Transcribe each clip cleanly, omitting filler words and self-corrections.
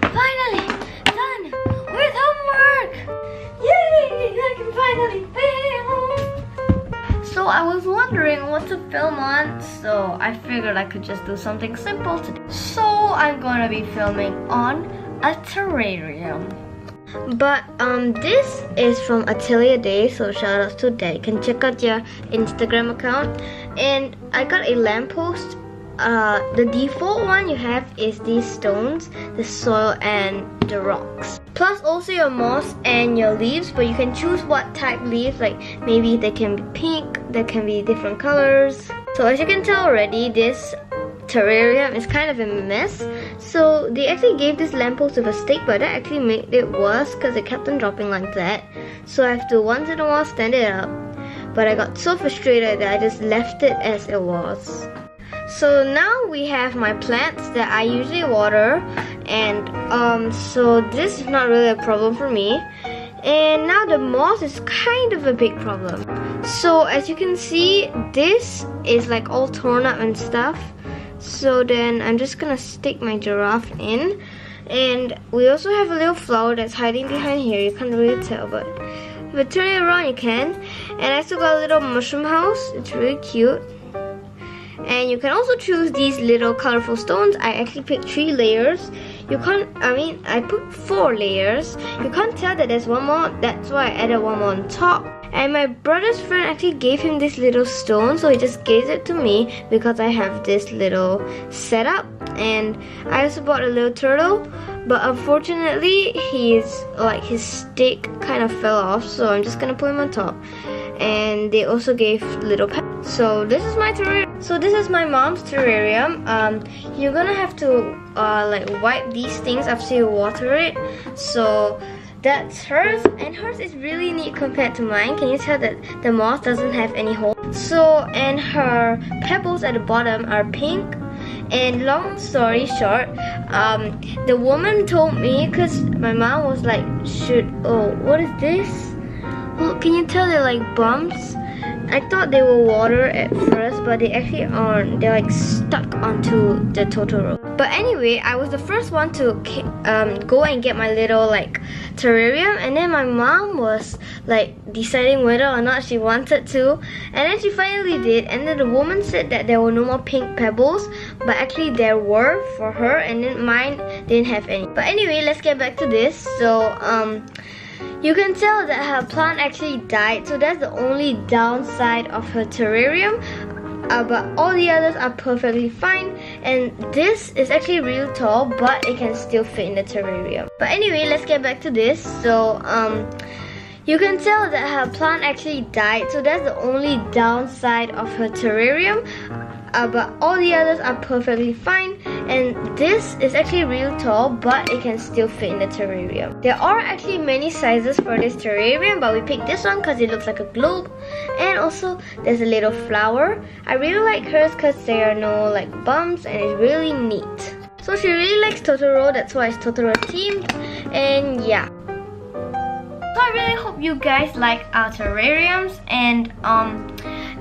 Finally done with homework! Yay! I can finally film! So I was wondering what to film on, so I figured I could just do something simple today. So I'm gonna be filming on a terrarium. But this is from Atelier Day, so shout out to that. You can check out your Instagram account. And I got a lamppost. The default one you have is these stones, the soil and the rocks. Plus also your moss and your leaves, but you can choose what type leaves, like maybe they can be pink, they can be different colors. So as you can tell already, this terrarium is kind of a mess. So they actually gave this lamppost with a stick, but that actually made it worse because it kept on dropping like that. So I have to once in a while stand it up. But I got so frustrated that I just left it as it was. So now we have my plants that I usually water, and so this is not really a problem for me. And now the moss is kind of a big problem. So as you can see, this is like all torn up and stuff. So then I'm just gonna stick my giraffe in. And we also have a little flower that's hiding behind here. You can't really tell, but if you turn it around you can. And I still got a little mushroom house. It's really cute. And you can also choose these little colorful stones. I actually picked 3 layers. I put 4 layers. You can't tell that there's one more. That's why I added one more on top. And my brother's friend actually gave him this little stone, so he just gave it to me because I have this little setup. And I also bought a little turtle, but unfortunately his stick kind of fell off, so I'm just gonna put him on top. And they also gave little pets. So this is my terrarium. So this is my mom's terrarium. You're gonna have to like wipe these things after you water it. So that's hers, and hers is really neat compared to mine. Can you tell that the moss doesn't have any holes? So, and her pebbles at the bottom are pink. And long story short, the woman told me, because my mom was like, what is this? Well, can you tell they're like bumps? I thought they were water at first, but they actually aren't. They're like stuck onto the TOTORO. But anyway, I was the first one to go and get my little like terrarium, and then my mom was like deciding whether or not she wanted to, and then she finally did. And then the woman said that there were no more pink pebbles, but actually there were for her, and then mine didn't have any. But anyway, let's get back to this. So you can tell that her plant actually died, so that's the only downside of her terrarium. But all the others are perfectly fine, and this is actually real tall, but it can still fit in the terrarium. But anyway, let's get back to this. So you can tell that her plant actually died, so that's the only downside of her terrarium. But all the others are perfectly fine, and this is actually real tall, but it can still fit in the terrarium. There are actually many sizes for this terrarium, but we picked this one because it looks like a globe, and also there's a little flower. I really like hers because there are no like bumps, and it's really neat. So she really likes Totoro, that's why it's Totoro themed, and yeah. So I really hope you guys like our terrariums, and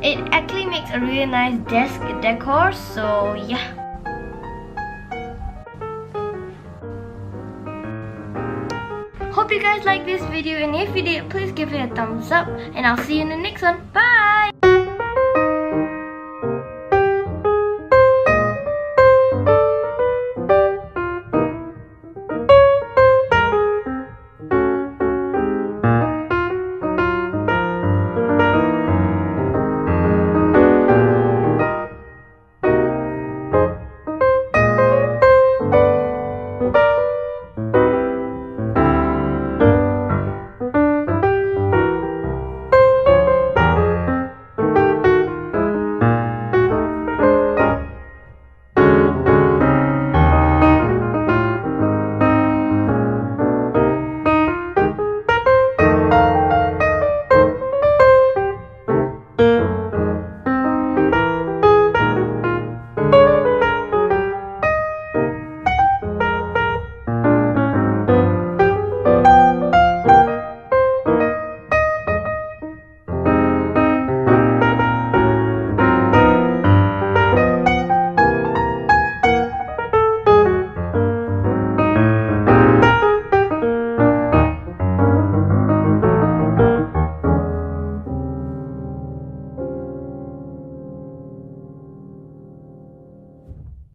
it actually makes a really nice desk decor, so yeah. Hope you guys like this video, and if you did, please give it a thumbs up, and I'll see you in the next one. Bye!